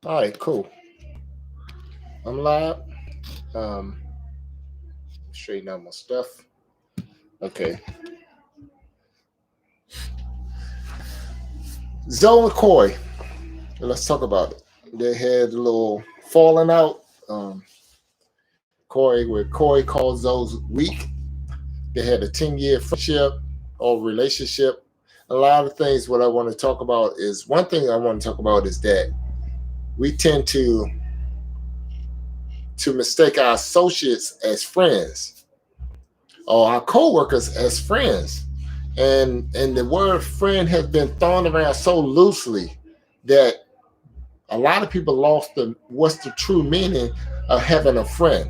All right, cool. I'm live. Um, Straighten out my stuff. Okay. Zoe and Corey. Let's talk about it. They had a little falling out. Corey called Zoe's weak. They had a 10-year friendship or relationship. A lot of things. What I want to talk about is one thing I want to talk about is that we tend to mistake our associates as friends or our coworkers as friends. And the word friend has been thrown around so loosely that a lot of people lost the what's the true meaning of having a friend.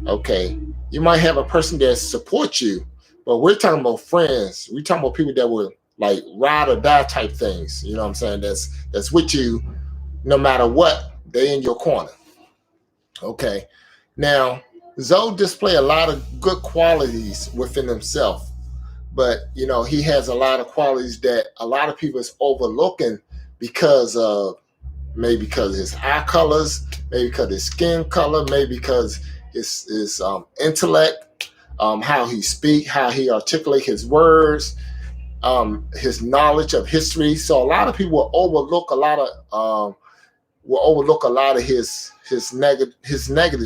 Okay, you might have a person that supports you, but we're talking about friends. We're talking about people that will like ride or die type things. You know what I'm saying? That's with you no matter what. They in your corner. Okay. Now, Zoe display a lot of good qualities within himself, but he has a lot of qualities that a lot of people is overlooking because of maybe because of his eye colors, maybe because of his skin color, maybe because his intellect, how he speak, how he articulate his words, his knowledge of history. So a lot of people will overlook a lot of his negative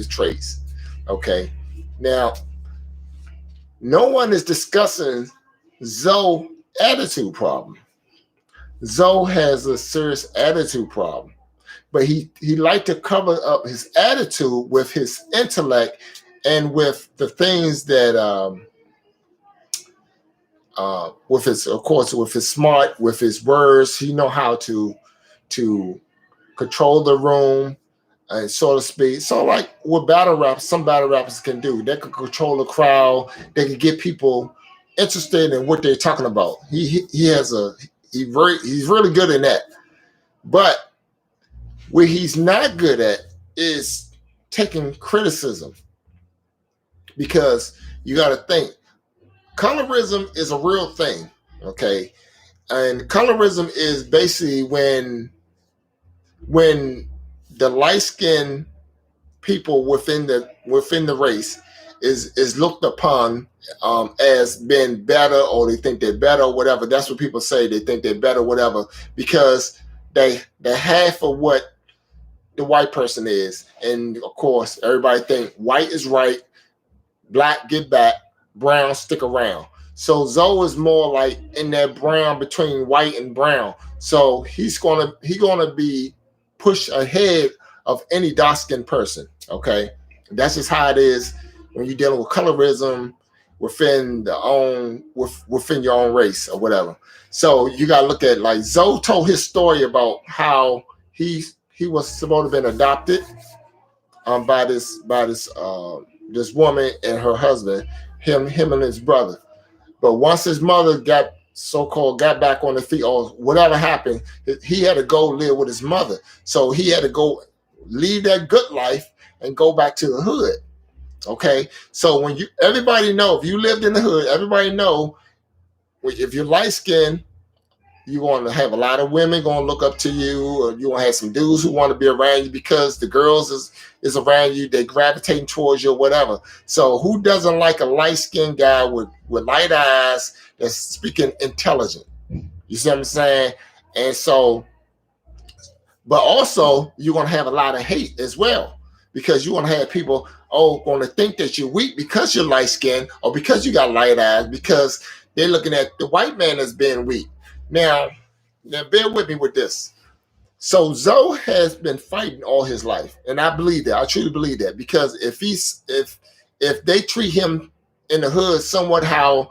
traits. Okay, now no one is discussing Zoe attitude problem. Zoe has a serious attitude problem, but he liked to cover up his attitude with his intellect and with the things that with his, of course, with his smart, with his words. He know how to control the room, and so to speak. So like what some battle rappers can do. They can control the crowd. They can get people interested in what they're talking about. He's really good in that. But what he's not good at is taking criticism, because you got to think colorism is a real thing. Okay, and colorism is basically when the light skinned people within the race is looked upon as being better, or they think they're better, or whatever. That's what people say. They think they're better, whatever, because they're half of what the white person is. And of course, everybody think white is right, black get back, brown stick around. So Zoe is more like in that brown between white and brown. So he's gonna be pushed ahead of any dark skinned person. Okay, that's just how it is when you're dealing with colorism within your own race or whatever. So you gotta look at, like, Zoe told his story about how he was supposed to have been adopted by this woman and her husband, him and his brother. But once his mother got back on the feet, or whatever happened, he had to go live with his mother. So he had to go leave that good life and go back to the hood. Okay, so everybody know, if you lived in the hood, everybody know if you're light skinned, you want to have a lot of women going to look up to you, or you want to have some dudes who want to be around you because the girls is around you, they gravitating towards you or whatever. So who doesn't like a light skinned guy with light eyes that's speaking intelligent? You see what I'm saying? And so, but also you're going to have a lot of hate as well, because you want to have people going to think that you're weak because you're light skinned, or because you got light eyes, because they're looking at the white man as being weak. Now bear with me with this. So Zoe has been fighting all his life, and I believe that. I truly believe that, because if they treat him in the hood somewhat how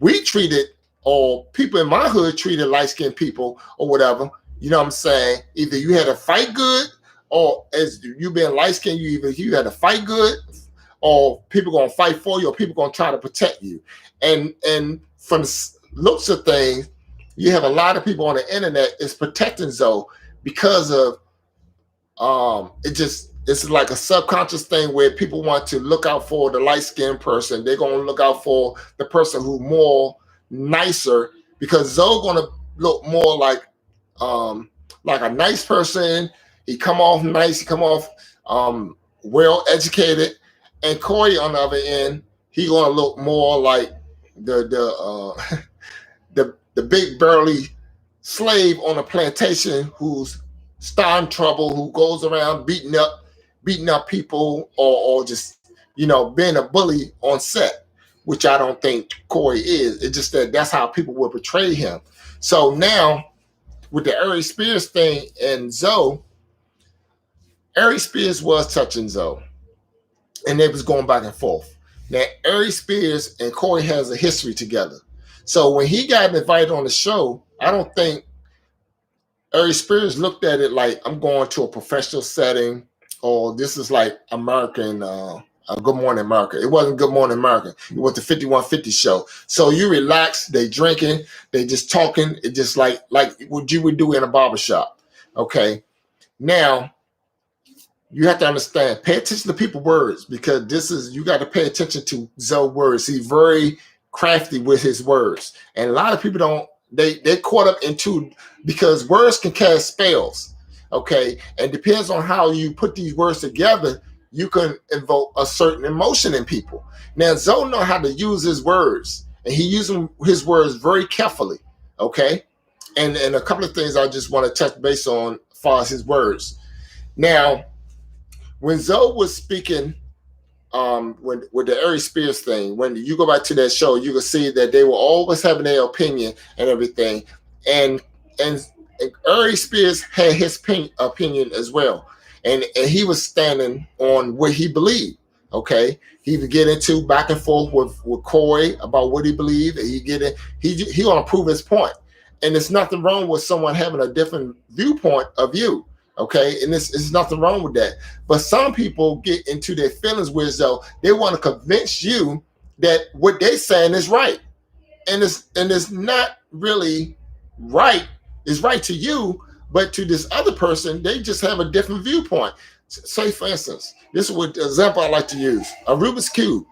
we treated, or people in my hood treated light skinned people or whatever, you know what I'm saying? Either you had to fight good, or as you being light skinned, you had to fight good, or people gonna fight for you, or people gonna try to protect you. And from the looks of things, you have a lot of people on the internet is protecting Zoe because of it's like a subconscious thing where people want to look out for the light skinned person. They're gonna look out for the person who more nicer, because Zoe gonna look more like a nice person. He come off nice. He come off well educated, and Corey on the other end, he gonna look more like the the big burly slave on a plantation who's starting trouble, who goes around beating up people, or just being a bully on set, which I don't think Corey is. It's just that's how people will portray him. So now with the Ari Spears thing and Zoe, Ari Spears was touching Zoe, and they was going back and forth. Now Ari Spears and Corey has a history together. So when he got invited on the show, I don't think Ari Spears looked at it like, I'm going to a professional setting, or this is like American, Good Morning America. It wasn't Good Morning America. It was the 5150 show. So you relax, they drinking, they just talking. It just like what you would do in a barbershop. Okay. Now, you have to understand, pay attention to people's words, because you got to pay attention to Zoe's words. He's very crafty with his words. And a lot of people don't, they're caught up into, because words can cast spells. Okay. And depends on how you put these words together, you can invoke a certain emotion in people. Now, Zoe know how to use his words, and he using his words very carefully. Okay. And a couple of things I just want to touch base on as far as his words. Now, when Zoe was speaking, with the Ari Spears thing, when you go back to that show, you can see that they were always having their opinion and everything. And Ari Spears had his opinion as well. And he was standing on what he believed. Okay. He would get into back and forth with Corey about what he believed. And he gonna prove his point. And there's nothing wrong with someone having a different viewpoint of you. Okay, and there's nothing wrong with that. But some people get into their feelings with Zoe. They want to convince you that what they're saying is right. And it's not really right. It's right to you, but to this other person, they just have a different viewpoint. Say, for instance, this is what example I like to use: a Rubik's Cube.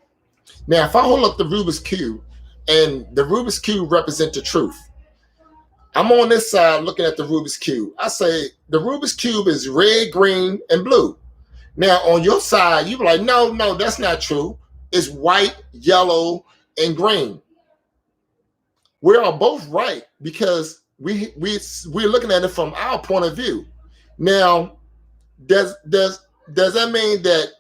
Now, if I hold up the Rubik's Cube, and the Rubik's Cube represents the truth, I'm on this side looking at the Rubik's Cube. I say the Rubik's Cube is red, green, and blue. Now, on your side, you be like, no, that's not true. It's white, yellow, and green. We are both right because we're looking at it from our point of view. Now, does that mean that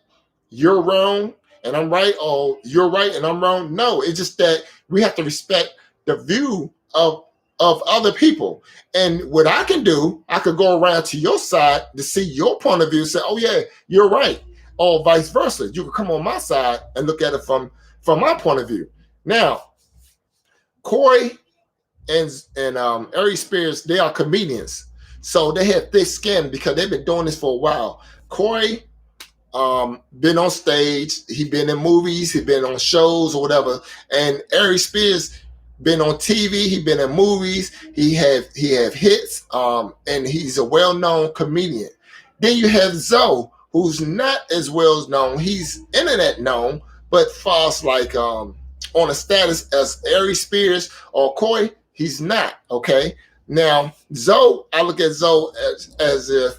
you're wrong and I'm right, or you're right and I'm wrong? No, it's just that we have to respect the view of other people. And what I can do, I could go around to your side to see your point of view, say, oh yeah, you're right. Or vice versa. You can come on my side and look at it from my point of view. Now, Corey and Ari Spears, they are comedians. So they have thick skin because they've been doing this for a while. Corey been on stage, he been in movies, he been on shows or whatever. And Ari Spears been on TV, he been in movies, he have hits, and he's a well-known comedian. Then you have Zoe, who's not as well known. He's internet known, but far as like on a status as Ari Spears or Corey, he's not. Okay. Now Zoe, I look at Zoe as if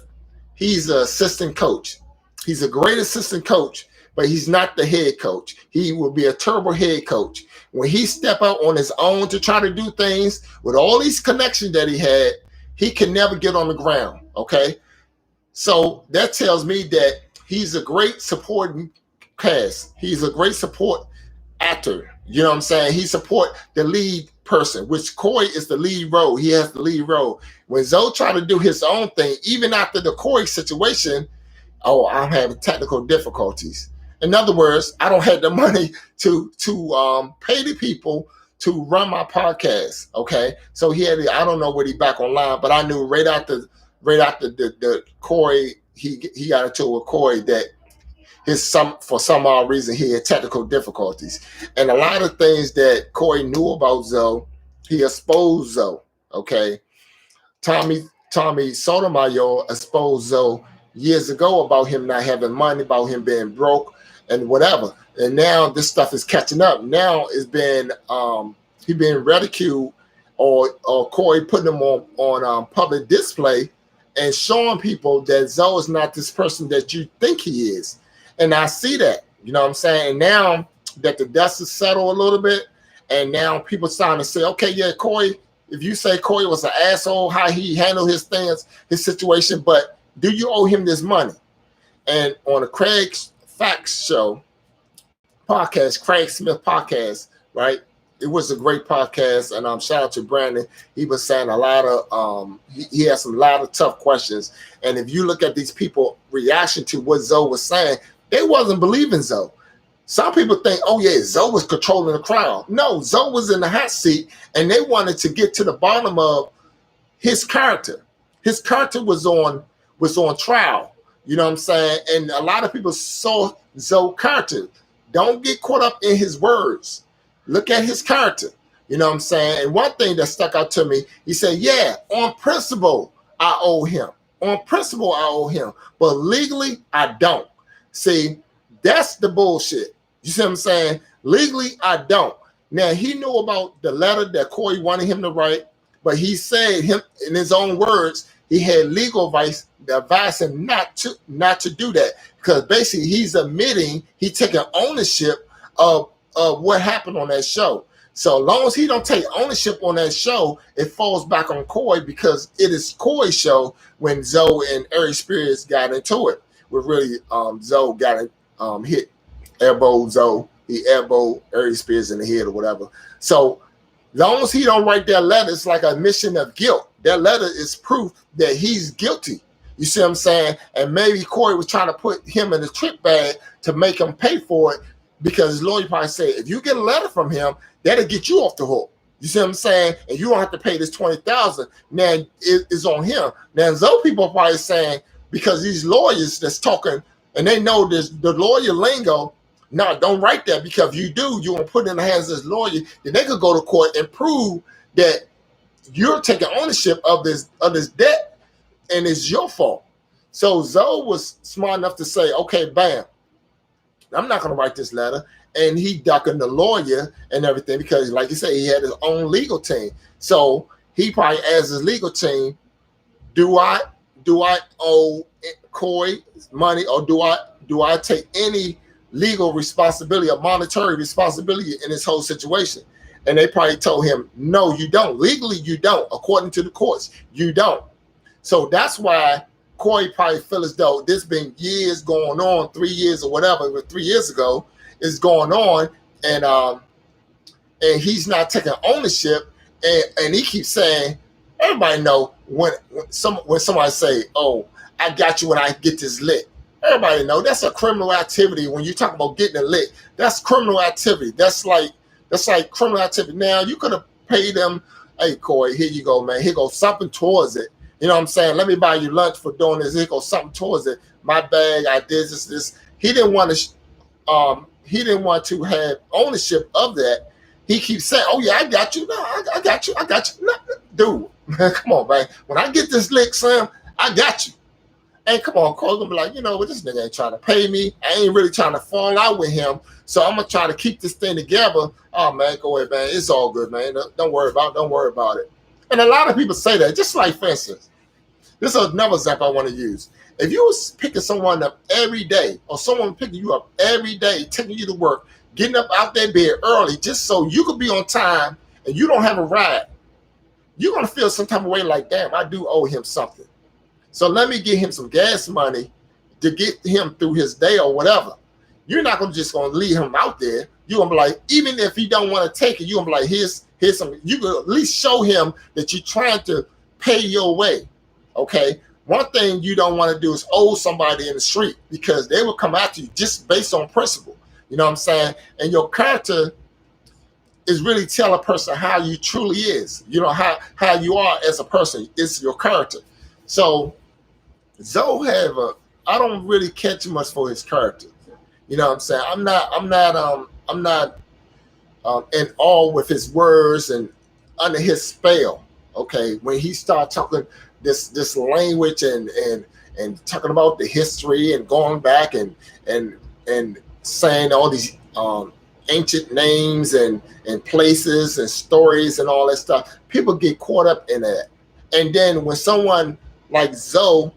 he's an assistant coach. He's a great assistant coach, but he's not the head coach. He will be a terrible head coach. When he step out on his own to try to do things with all these connections that he had, he can never get on the ground. Okay. So that tells me that he's a great supporting cast. He's a great support actor. You know what I'm saying? He support the lead person, which Corey is the lead role. He has the lead role. When Zoe tried to do his own thing, even after the Corey situation, oh, I'm having technical difficulties. In other words, I don't have the money to pay the people to run my podcast. Okay, so he had, I don't know when he back online, but I knew right after the Corey, he got into it with Corey that for some odd reason he had technical difficulties, and a lot of things that Corey knew about Zoe, he exposed Zoe. Okay, Tommy Sotomayor exposed Zoe years ago about him not having money, about him being broke and whatever. And now this stuff is catching up. Now it's been he been ridiculed or Corey putting him on public display and showing people that Zoe is not this person that you think he is. And I see that, you know what I'm saying? And now that the dust is settled a little bit, and now people starting to say, okay, yeah, Corey, if you say Corey was an asshole, how he handled his things, his situation, but do you owe him this money? And on the Craig Facts show podcast, Craig Smith podcast, right? It was a great podcast, and shout out to Brandon. He was saying a lot of he had some lot of tough questions. And if you look at these people reaction to what Zoe was saying, they wasn't believing Zoe. Some people think, oh yeah, Zoe was controlling the crowd. No, Zoe was in the hot seat, and they wanted to get to the bottom of his character. His character was on trial. You know what I'm saying? And a lot of people saw Zoe's character. Don't get caught up in his words. Look at his character. You know what I'm saying? And one thing that stuck out to me, he said, yeah, on principle, I owe him. On principle, I owe him. But legally, I don't. See, that's the bullshit. You see what I'm saying? Legally, I don't. Now, he knew about the letter that Corey wanted him to write, but he said, him in his own words, he had legal advice him not to do that, because basically he's admitting he's taking ownership of what happened on that show. So as long as he don't take ownership on that show, it falls back on Corey, because it is Corey's show when Zoe and Ari Spears got into it. Where really Zoe got hit, elbowed Zoe. He elbowed Ari Spears in the head or whatever. So as long as he don't write that letter, it's like a admission of guilt. That letter is proof that he's guilty. You see what I'm saying? And maybe Corey was trying to put him in a trick bag to make him pay for it, because his lawyer probably said, if you get a letter from him, that'll get you off the hook. You see what I'm saying? And you don't have to pay this $20,000. Now it's on him. Now Zoe people are probably saying, because these lawyers that's talking, and they know this, the lawyer lingo, no, don't write that, because if you do, you're going to put it in the hands of this lawyer, then they could go to court and prove that you're taking ownership of this debt, and it's your fault. So Zoe was smart enough to say, okay, bam, I'm not going to write this letter. And he ducking the lawyer and everything, because like you say, he had his own legal team. So he probably asked his legal team, do I owe Corey money, or do I take any legal responsibility or monetary responsibility in this whole situation? And they probably told him, no, you don't. Legally, you don't. According to the courts, you don't. So that's why Corey probably feel as though this been years going on, 3 years or whatever, but 3 years ago is going on, and he's not taking ownership, and he keeps saying, everybody know when somebody say, oh, I got you when I get this lit. Everybody know that's a criminal activity. When you talk about getting it lit, that's criminal activity. That's like criminal activity. Now you could have paid them, hey Corey, here you go, man. Here goes something towards it. You know what I'm saying? Let me buy you lunch for doing this. Here goes something towards it. My bag, I did this. He didn't want to have ownership of that. He keeps saying, oh yeah, I got you. No, I got you. No, dude, come on, man. When I get this lick, Sam, I got you. And come on, Corey's gonna be like, you know what, this nigga ain't trying to pay me. I ain't really trying to fall out with him. So I'm gonna try to keep this thing together. Oh man, go ahead, man. It's all good, man. Don't worry about it. And a lot of people say that, just like, for instance, this is another example I want to use. If you was picking someone up every day, or someone picking you up every day, taking you to work, getting up out that bed early just so you could be on time, and you don't have a ride, you're gonna feel some type of way like, damn, I do owe him something. So let me get him some gas money to get him through his day or whatever. You're not just gonna leave him out there. You're gonna be like, even if he don't want to take it, you're gonna be like, here's some. You can at least show him that you're trying to pay your way. Okay. One thing you don't want to do is owe somebody in the street, because they will come after you just based on principle. You know what I'm saying? And your character is really tell a person how you truly is. You know, how you are as a person. It's your character. So Zoe I don't really care too much for his character. You know what I'm saying? I'm not in awe with his words and under his spell. Okay. When he started talking this language and talking about the history and going back and saying all these ancient names and places and stories and all that stuff, people get caught up in that. And then when someone like Zoe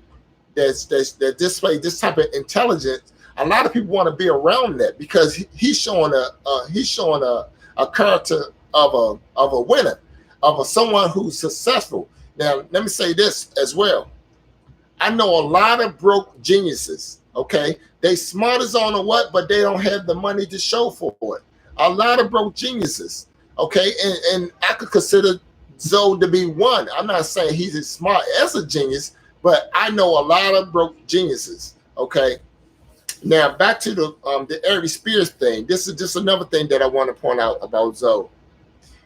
that display this type of intelligence, a lot of people want to be around that because he's showing a character of a winner, of someone who's successful. Now, let me say this as well. I know a lot of broke geniuses. Okay, they smart as on or what, but they don't have the money to show for it. A lot of broke geniuses. Okay, and I could consider Zoe to be one. I'm not saying he's as smart as a genius, but I know a lot of broke geniuses. Okay, now back to the Aries Spears thing. This is just another thing that I want to point out about Zoe.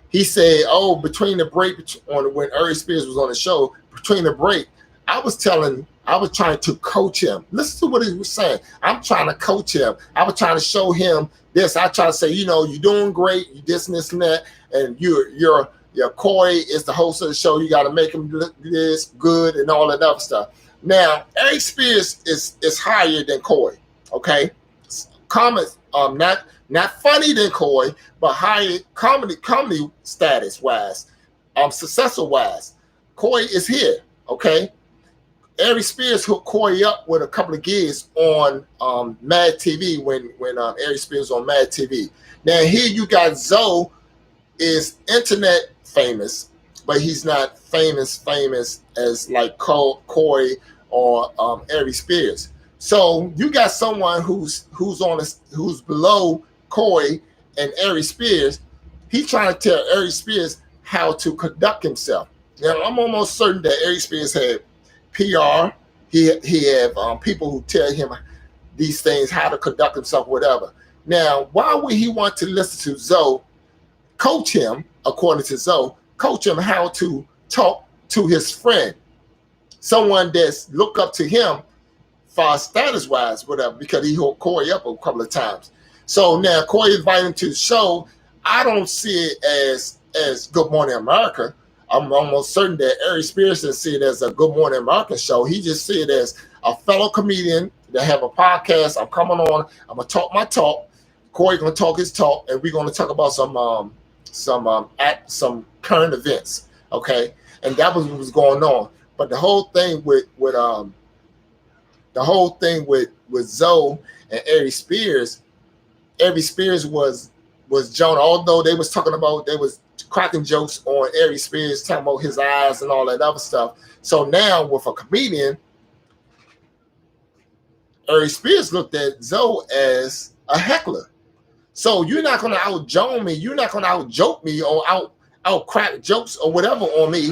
He said, "Oh, between the break when Aries Spears was on the show, between the break, I was trying to coach him. Listen to what he was saying. I'm trying to coach him. I was trying to show him this. I try to say, you know, you're doing great. You this and this and that, and your Corey is the host of the show. You got to make him look this good and all that other stuff. Now, Aries Spears is higher than Corey. Okay, comment not funny than Corey, but higher comedy status wise, successful wise. Corey is here. Okay. Aries Spears hooked Corey up with a couple of gigs on Mad TV when Aries Spears was on Mad TV. Now here you got Zoe is internet famous, but he's not famous as like Corey or Aries Spears. So you got someone who's below Corey and Aries Spears. He's trying to tell Aries Spears how to conduct himself. Now I'm almost certain that Aries Spears had PR. He have people who tell him these things, how to conduct himself, whatever. Now, why would he want to listen to Zoe coach him, according to Zoe, coach him how to talk to his friend, someone that's look up to him far status wise, whatever, because he hooked Corey up a couple of times. So now Corey invited him to the show. I don't see it as Good Morning America. I'm almost certain that Aries Spears didn't see it as a Good Morning America show. He just see it as a fellow comedian that have a podcast. I'm coming on. I'm gonna talk my talk. Corey gonna talk his talk, and we're gonna talk about some current events. Okay, and that was what was going on. But the whole thing with Zoe and Aries Spears was Jonah. Although they was talking about, they was cracking jokes on Aries Spears, talking about his eyes and all that other stuff. So now with a comedian, Aries Spears looked at Zoe as a heckler. So you're not gonna out-Joan me, you're not gonna out-joke me or out crack jokes or whatever on me.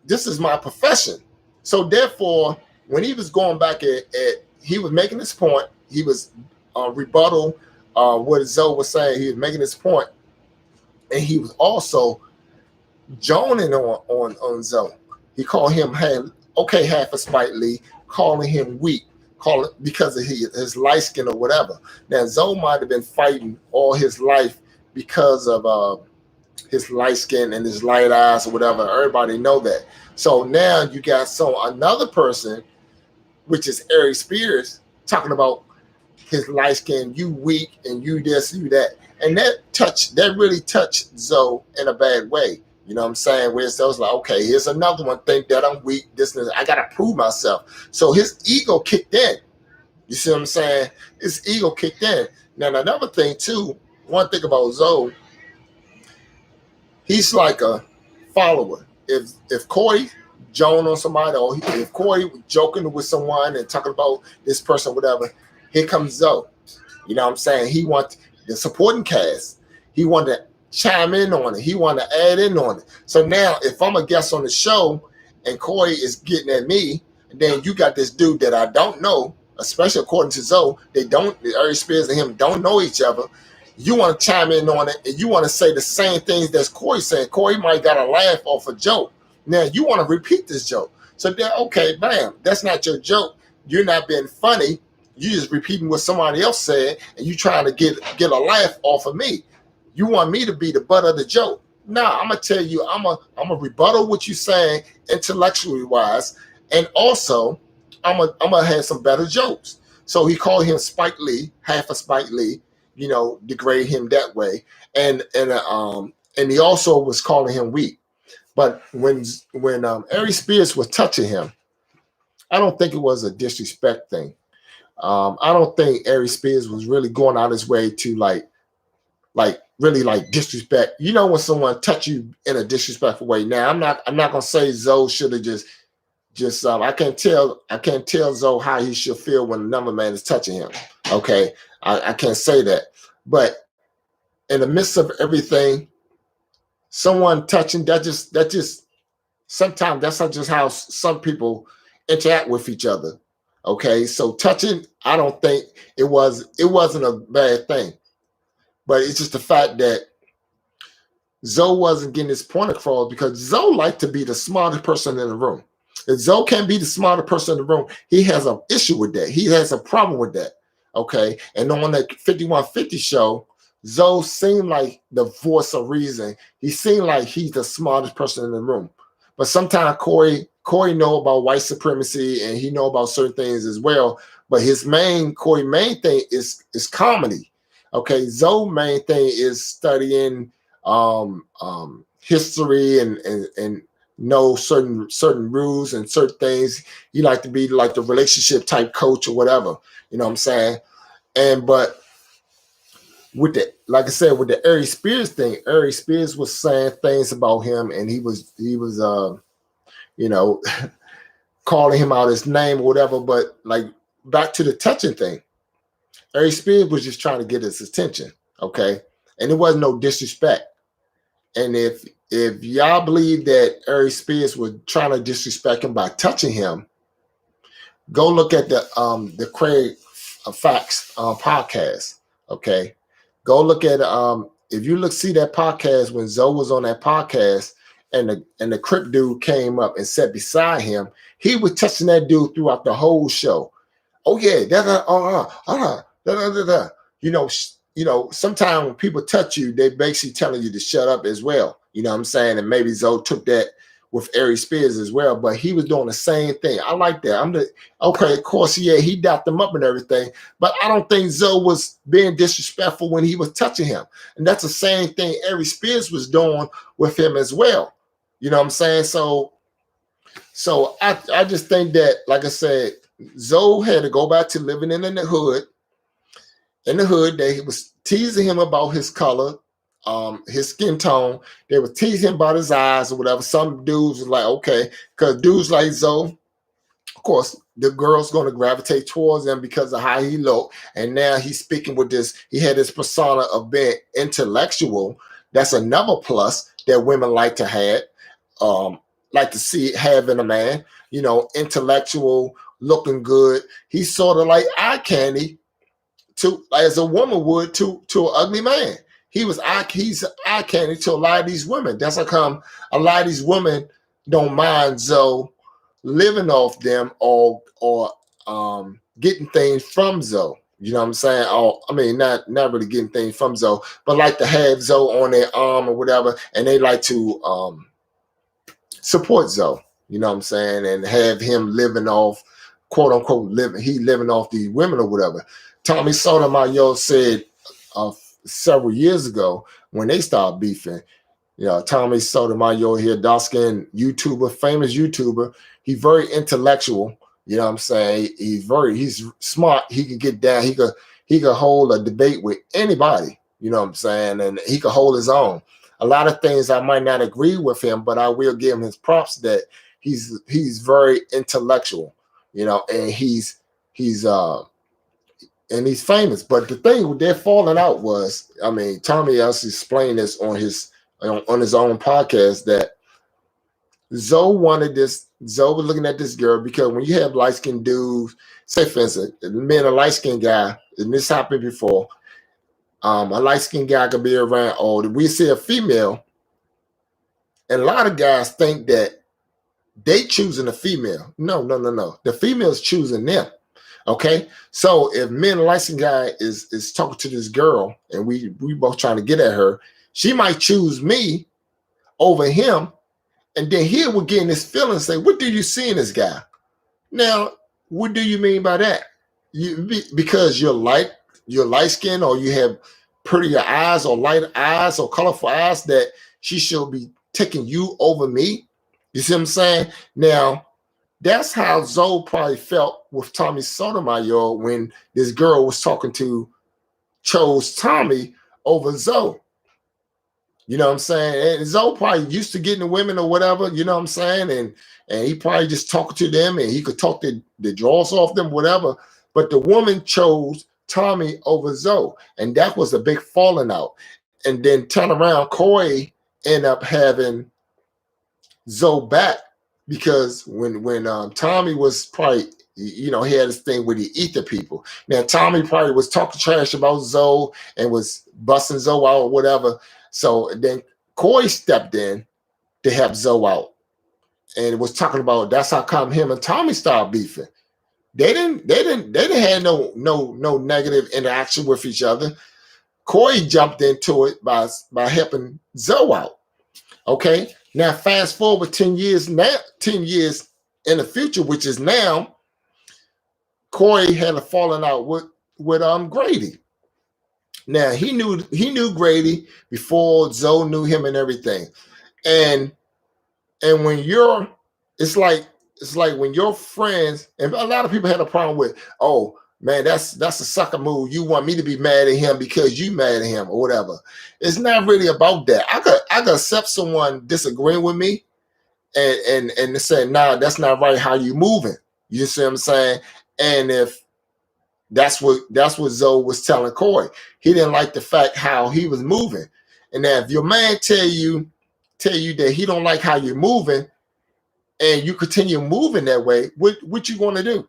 This is my profession. So therefore, when he was going back he was making this point, he was rebuttal what Zoe was saying, he was making this point. And he was also joning on Zoe. He called him half a Spike Lee, calling him weak, because of his light skin or whatever. Now Zoe might have been fighting all his life because of his light skin and his light eyes or whatever. Everybody know that. So now you got another person, which is Aries Spears, talking about his light skin, you weak and you this, you that. And that really touched Zoe in a bad way. You know what I'm saying? Where Zoe's like, okay, here's another one, think that I'm weak, this and this. I gotta prove myself. So his ego kicked in. You see what I'm saying? His ego kicked in. Now another thing too, one thing about Zoe, he's like a follower. If Corey joined on somebody, or if Corey was joking with someone and talking about this person, whatever, here comes Zoe. You know what I'm saying? He wants the supporting cast. He wanted to chime in on it. He wanted to add in on it. So now if I'm a guest on the show and Corey is getting at me, and then you got this dude that I don't know, especially according to Zoe, Aries Spears and him don't know each other. You want to chime in on it, and you want to say the same things that Corey saying. Corey might got a laugh off a joke. Now you want to repeat this joke. So then, okay, bam, that's not your joke. You're not being funny. You just repeating what somebody else said, and you trying to get a laugh off of me. You want me to be the butt of the joke. Nah, I'm gonna tell you, I'm a rebuttal what you saying intellectually wise, and also I'm gonna have some better jokes. So he called him Spike Lee, half a Spike Lee, you know, degrade him that way, and he also was calling him weak. But when Ari Spears was touching him, I don't think it was a disrespect thing. I don't think Ari Spears was really going out his way to really like disrespect. You know, when someone touch you in a disrespectful way. Now I'm not gonna say Zoe should have just I can't tell Zoe how he should feel when another man is touching him. Okay. I can't say that. But in the midst of everything, someone touching, that just sometimes that's not just how some people interact with each other. Okay. So touching, I don't think it wasn't a bad thing. But it's just the fact that Zoe wasn't getting his point across because Zoe liked to be the smartest person in the room. If Zoe can't be the smartest person in the room, he has an issue with that. He has a problem with that. Okay. And on that 5150 show, Zoe seemed like the voice of reason. He seemed like he's the smartest person in the room. But sometimes Corey know about white supremacy and he know about certain things as well. But Corey's main thing is comedy. Okay. Zoe's main thing is studying history and know certain rules and certain things. You like to be like the relationship type coach or whatever. You know what I'm saying? But with like I said, with the Ari Spears thing, Ari Spears was saying things about him, and he was calling him out his name or whatever. But like back to the touching thing, Ari Spears was just trying to get his attention, okay, and it wasn't no disrespect. And if y'all believe that Ari Spears was trying to disrespect him by touching him, go look at the Craig Facts podcast, okay. Go look at if you see that podcast when Zoe was on that podcast and the Crip dude came up and sat beside him, he was touching that dude throughout the whole show. Oh yeah, you know, sometimes when people touch you, they basically telling you to shut up as well. You know what I'm saying? And maybe Zoe took that with Ari Spears as well, but he was doing the same thing. I like that. Okay, of course, yeah, he dapped them up and everything, but I don't think Zoe was being disrespectful when he was touching him. And that's the same thing Ari Spears was doing with him as well. You know what I'm saying? So I just think that, like I said, Zoe had to go back to living in the hood. In the hood, they was teasing him about his color, his skin tone. They were teasing him about his eyes or whatever. Some dudes was like, okay, because dudes like Zoe, of course, the girl's going to gravitate towards him because of how he looked. And now he's speaking with this. He had this persona of being intellectual. That's another plus that women like to have, like to have in a man. You know, intellectual, looking good. He's sort of like eye candy as a woman would to an ugly man. He's eye candy to a lot of these women. That's how come a lot of these women don't mind Zoe living off them or getting things from Zoe. You know what I'm saying? I mean, not really getting things from Zoe, but like to have Zoe on their arm or whatever, and they like to support Zoe. You know what I'm saying? And have him living off, quote unquote, living off these women or whatever. Tommy Sotomayor said several years ago when they started beefing, you know, Tommy Sotomayor here, dark-skinned YouTuber, famous YouTuber. He's very intellectual. You know what I'm saying? He's smart. He can get down. He could hold a debate with anybody. You know what I'm saying? And he could hold his own. A lot of things I might not agree with him, but I will give him his props that he's very intellectual. You know, and he's famous. But the thing they're falling out was, I mean, Tommy else explained this on his own podcast that Zoe wanted this. Zoe was looking at this girl because when you have light-skinned dudes, say for instance, men a light-skinned guy, and this happened before, a light-skinned guy could be around, or we see a female, and a lot of guys think that they choosing a female. No. The female's choosing them. Okay, so if men license guy is talking to this girl and we both trying to get at her, she might choose me over him, and then he will get in his feelings and say, "What do you see in this guy?" Now, what do you mean by that? Because you're light skinned, or you have prettier eyes, or light eyes, or colorful eyes, that she should be taking you over me. You see what I'm saying? Now, that's how Zoe probably felt with Tommy Sotomayor when this girl was chose Tommy over Zoe. You know what I'm saying? And Zoe probably used to getting the women or whatever, you know what I'm saying? And he probably just talked to them and he could talk the draws off them, whatever. But the woman chose Tommy over Zoe. And that was a big falling out. And then turn around, Corey ended up having Zoe back because when Tommy was probably, he had this thing where he eat the people. Now Tommy probably was talking trash about Zoe and was busting Zoe out or whatever. So then Corey stepped in to help Zoe out and was talking about that's how come him and Tommy started beefing. They didn't have no negative interaction with each other. Corey jumped into it by helping Zoe out. Okay. Now fast forward 10 years in the future, which is now, Corey had a falling out with Grady. Now he knew Grady before Zoe knew him and everything. And when it's like when your friends, and a lot of people had a problem with, oh man, that's a sucker move. You want me to be mad at him because you mad at him or whatever. It's not really about that. I could accept someone disagreeing with me and say, nah, that's not right how you moving. You see what I'm saying? And if that's what Zoe was telling Corey. He didn't like the fact how he was moving. And now if your man tell you that he don't like how you're moving and you continue moving that way, what you going to do?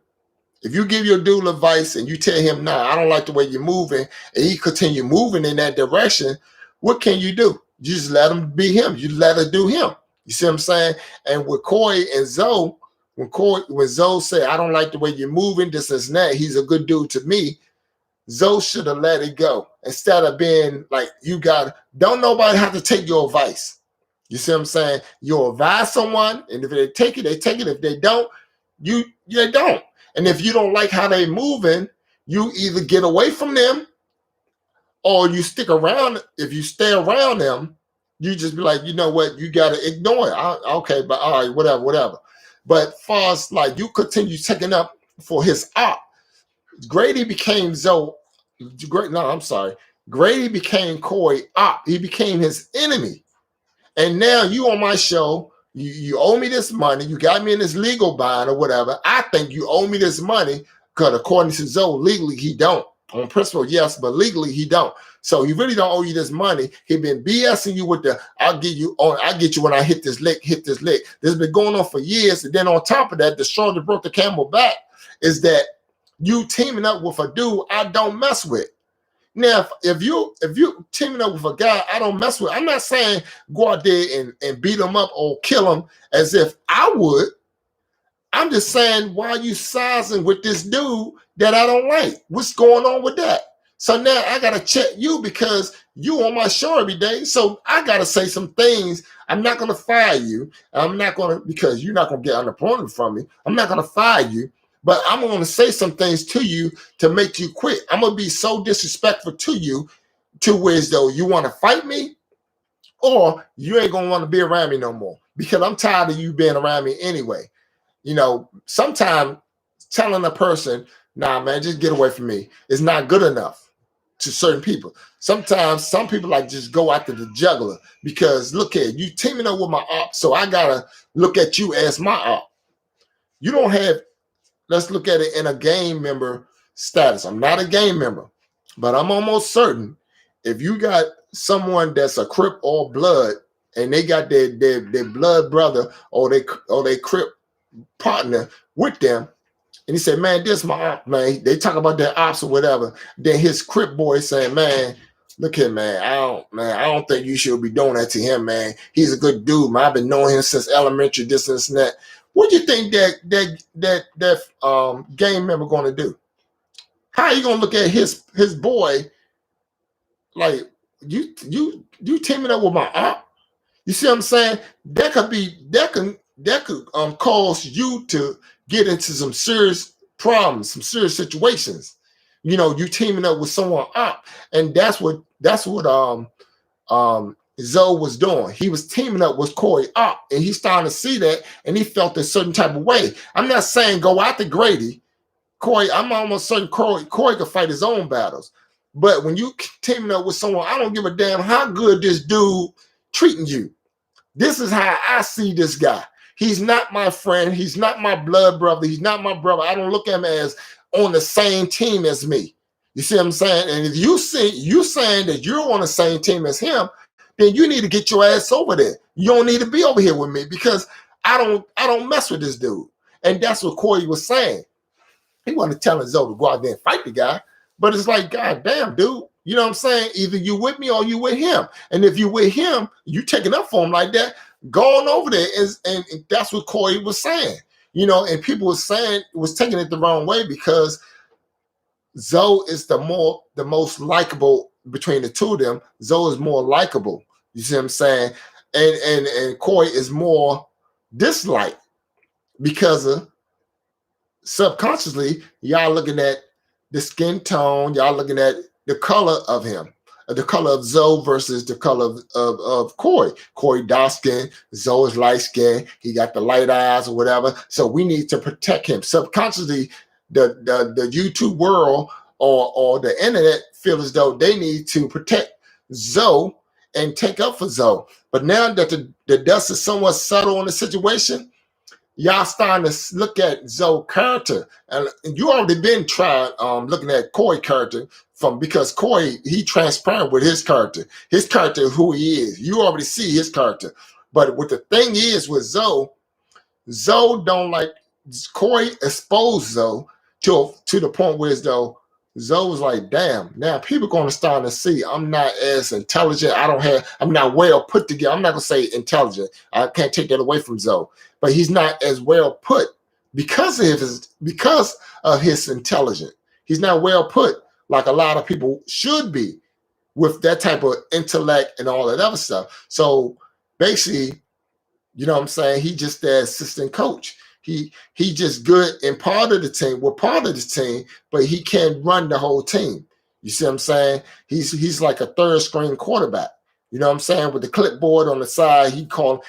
If you give your dude advice and you tell him, nah, I don't like the way you're moving, and he continue moving in that direction, what can you do? You just let him be him. You let her do him. You see what I'm saying? And with Corey and Zoe, when Zoe said, I don't like the way you're moving, this and that, he's a good dude to me, Zoe should have let it go. Instead of being like, don't nobody have to take your advice. You see what I'm saying? You advise someone, and if they take it, they take it. If they don't, you don't. And if you don't like how they moving, you either get away from them or you stick around. If you stay around them, you just be like, you know what, you got to ignore it. Okay, but all right, whatever. But far as like you continue taking up for his op, Grady became Grady became Corey op. He became his enemy. And now you on my show, you owe me this money. You got me in this legal bind or whatever. I think you owe me this money because according to Zoe, legally he don't. On principle, yes, but legally he don't. So he really don't owe you this money. He been BSing you with I'll get you when I hit this lick. This has been going on for years. And then on top of that, the straw that broke the camel back is that you teaming up with a dude I don't mess with. Now, if you teaming up with a guy I don't mess with, I'm not saying go out there and beat him up or kill him as if I would. I'm just saying, why are you sizing with this dude that I don't like? What's going on with that? So now I got to check you because you on my show every day. So I got to say some things. I'm not going to fire you. I'm not going to, because you're not going to get unemployment from me. I'm not going to fire you. But I'm going to say some things to you to make you quit. I'm going to be so disrespectful to you to where as though you want to fight me or you ain't going to want to be around me no more because I'm tired of you being around me anyway. You know, sometimes telling a person, nah, man, just get away from me is not good enough to certain people. Sometimes some people like just go after the juggler because look at you teaming up with my op, so I got to look at you as my op. You don't have, let's look at it in a gang member status. I'm not a gang member, but I'm almost certain if you got someone that's a Crip or Blood and they got their blood brother or they Crip partner with them, and he said, man, this my op, man. They talk about their ops or whatever. Then his Crip boy saying, man, look here, man. I don't think you should be doing that to him, man. He's a good dude, man. I've been knowing him since elementary, this and that. What do you think that gang member going to do? How are you going to look at his boy like you teaming up with my op? You see what I'm saying? That could cause you to get into some serious problems, some serious situations. You know, you teaming up with someone op, and that's what Zoe was doing. He was teaming up with Corey up, and he's starting to see that, and he felt a certain type of way. I'm not saying go after Grady. Corey, I'm almost certain Corey can fight his own battles. But when you teaming up with someone, I don't give a damn how good this dude treating you. This is how I see this guy. He's not my friend. He's not my blood brother. He's not my brother. I don't look at him as on the same team as me. You see what I'm saying? And if you saying that you're on the same team as him, then you need to get your ass over there. You don't need to be over here with me because I don't mess with this dude. And that's what Corey was saying. He wasn't telling Zoe to go out there and fight the guy, but it's like, God damn, dude. You know what I'm saying? Either you with me or you with him. And if you with him, you taking up for him like that, going over there and that's what Corey was saying. You know, and people was taking it the wrong way because Zoe is the most likable between the two of them. Zoe is more likable. You see what I'm saying? And Corey is more disliked because of subconsciously y'all looking at the skin tone, y'all looking at the color of him, the color of Zoe versus the color of Corey. Corey dark skin, Zoe is light skin. He got the light eyes or whatever. So we need to protect him. Subconsciously, the YouTube world or the internet feel as though they need to protect Zoe and take up for Zoe. But now that the dust is somewhat settled on the situation, y'all starting to look at Zoe's character. And you already been trying looking at Corey's character because Corey, he transparent with his character. His character is who he is. You already see his character. But what the thing is with Zoe don't like Corey exposed Zoe to the point where Zoe was like, damn, now people going to start to see I'm not as intelligent. I'm not well put together. I'm not going to say intelligent. I can't take that away from Zoe. But he's not as well put because of his intelligence. He's not well put like a lot of people should be with that type of intellect and all that other stuff. So basically, you know what I'm saying? He just the assistant coach. He just good in part of the team. We're part of the team, but he can't run the whole team. You see what I'm saying? He's like a third string quarterback. You know what I'm saying? With the clipboard on the side, he throwing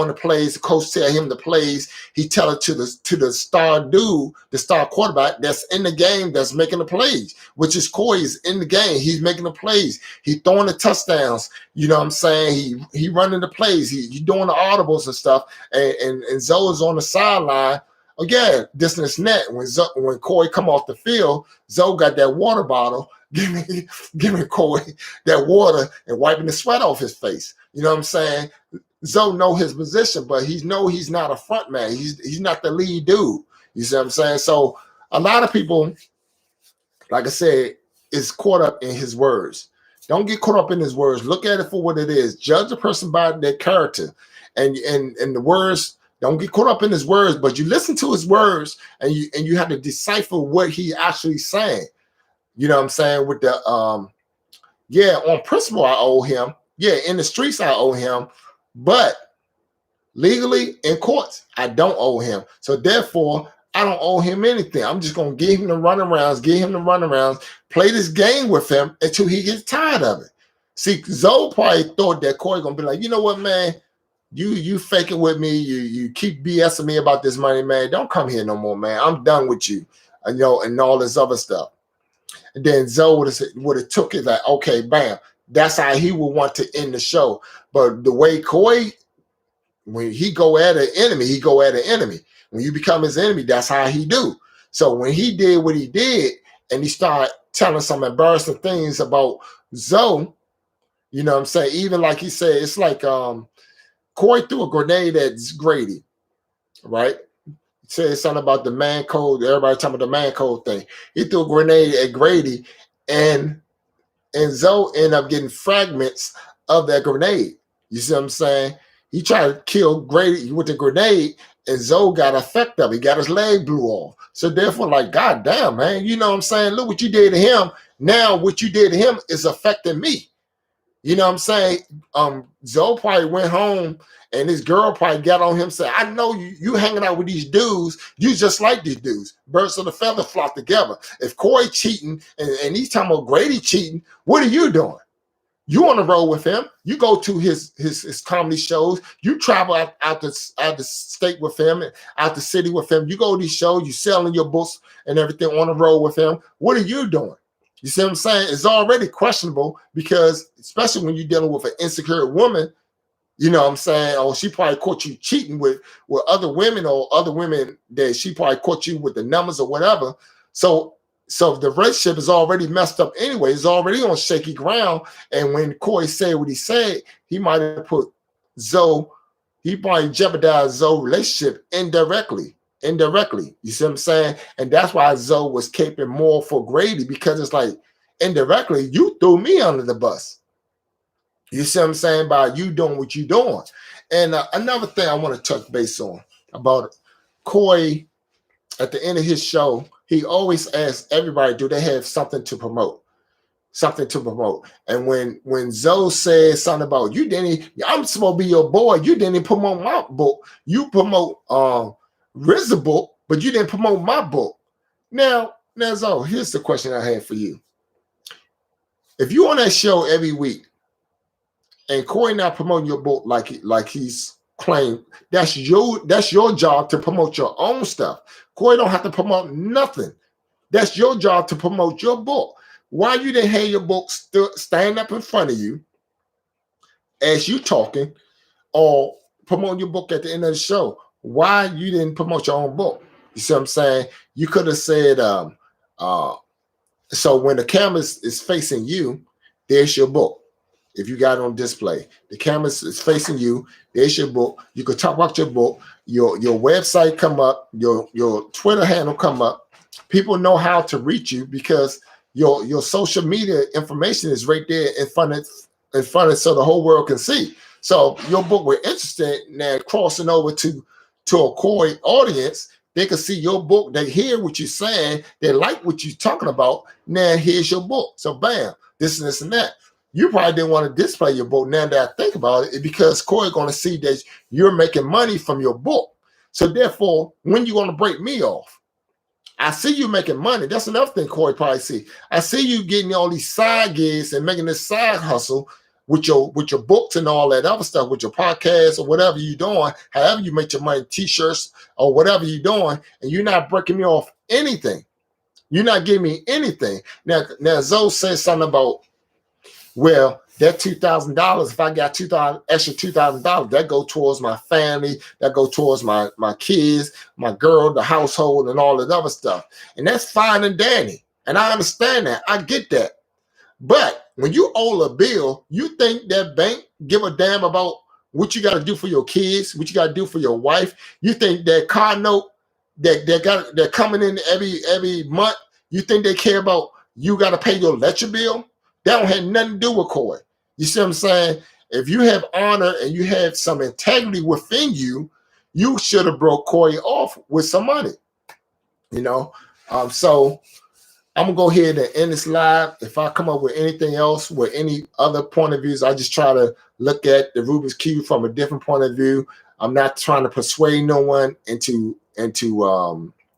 the plays. The coach tell him the plays. He tell it to the star dude, the star quarterback that's in the game, that's making the plays, which is Corey's in the game. He's making the plays. He throwing the touchdowns. You know what I'm saying? He running the plays. He doing the audibles and stuff. And Zoe's on the sideline. Oh yeah, this and this net. When Corey come off the field, Zoe got that water bottle. Giving Corey that water and wiping the sweat off his face. You know what I'm saying? Zoe know his position, but he's not a front man. He's not the lead dude. You see what I'm saying? So a lot of people, like I said, is caught up in his words. Don't get caught up in his words. Look at it for what it is. Judge a person by their character and the words. Don't get caught up in his words, but you listen to his words and you have to decipher what he actually saying. You know what I'm saying? With the on principle, I owe him. Yeah, in the streets, I owe him. But legally, in courts, I don't owe him. So therefore, I don't owe him anything. I'm just gonna give him the runarounds, play this game with him until he gets tired of it. See, Zoe probably thought that Corey gonna be like, you know what, man? You faking with me, you keep BSing me about this money, man. Don't come here no more, man. I'm done with you. And and all this other stuff. And then Zoe would have took it like, okay, bam. That's how he would want to end the show. But the way Corey, when he go at an enemy, he go at an enemy. When you become his enemy, that's how he do. So when he did what he did, and he started telling some embarrassing things about Zoe, you know what I'm saying? Even like he said, it's like Corey threw a grenade at Grady, right? Said something about the man code. Everybody talking about the man code thing. He threw a grenade at Grady, and Zoe ended up getting fragments of that grenade. You see what I'm saying? He tried to kill Grady with the grenade, and Zoe got affected of it. He got his leg blew off. So therefore, like, God damn, man, you know what I'm saying? Look what you did to him. Now what you did to him is affecting me. You know what I'm saying? Zoe probably went home and this girl probably got on him and said, I know you hanging out with these dudes. You just like these dudes. Birds of the feather flock together. If Corey cheating and he's talking about Grady cheating, what are you doing? You on the road with him. You go to his comedy shows. You travel out the state with him, out the city with him. You go to these shows. You selling your books and everything on the road with him. What are you doing? You see what I'm saying? It's already questionable because, especially when you're dealing with an insecure woman, you know what I'm saying? Or she probably caught you cheating with other women, or other women that she probably caught you with the numbers or whatever. So the relationship is already messed up anyway. It's already on shaky ground. And when Corey said what he said, he might have put Zoe, he probably jeopardized Zoe's relationship indirectly. You see what I'm saying? And that's why Zoe was caping more for Grady, because it's like, indirectly, you threw me under the bus. You see what I'm saying? By you doing what you're doing. And another thing I want to touch base on about Corey, at the end of his show, he always asks everybody, do they have something to promote? Something to promote. And when Zoe says something about, you didn't, I'm supposed to be your boy, you didn't promote my book. You promote RZA book, but you didn't promote my book. Now Zoe, here's the question I have for you. If you on that show every week, and Corey not promoting your book like he's claimed, that's your job to promote your own stuff. Corey don't have to promote nothing. That's your job to promote your book. Why you didn't have your book stand up in front of you as you talking, or promoting your book at the end of the show? Why you didn't promote your own book? You see what I'm saying? You could have said, so when the camera is facing you, there's your book. If you got it on display, the camera is facing you, there's your book. You could talk about your book. Your website come up, your Twitter handle come up. People know how to reach you because your social media information is right there in front of so the whole world can see. So your book, we're interested now crossing over to a Corey audience. They can see your book. They hear what you're saying. They like what you're talking about. Now here's your book. So bam, this and this and that. You probably didn't want to display your book. Now that I think about it, because Corey's going to see that you're making money from your book. So therefore, when you going to break me off? I see you making money. That's another thing Corey probably see. I see you getting all these side gigs and making this side hustle with your books and all that other stuff, with your podcast or whatever you're doing, however you make your money, t-shirts or whatever you're doing, and you're not breaking me off anything. You're not giving me anything. Now Zoe says something about, well, that $2,000, if I got extra $2,000, that go towards my family, that go towards my kids, my girl, the household, and all that other stuff. And that's fine and dandy. And I understand that. I get that. But when you owe a bill, you think that bank give a damn about what you got to do for your kids, what you got to do for your wife? You think that car note that they're coming in every month, you think they care about you got to pay your electric bill? That don't have nothing to do with Corey. You see what I'm saying? If you have honor and you have some integrity within you, you should have broke Corey off with some money. You know? So I'm going to go ahead and end this live. If I come up with anything else, with any other point of views, I just try to look at the Rubik's Cube from a different point of view. I'm not trying to persuade no one into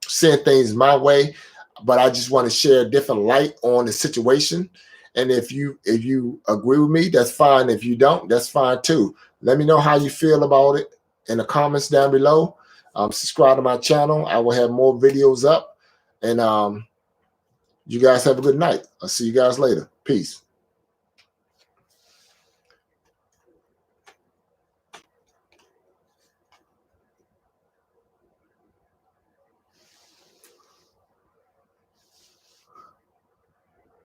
seeing things my way, but I just want to share a different light on the situation. And if you agree with me, that's fine. If you don't, that's fine too. Let me know how you feel about it in the comments down below. Subscribe to my channel. I will have more videos up. And you guys have a good night. I'll see you guys later. Peace.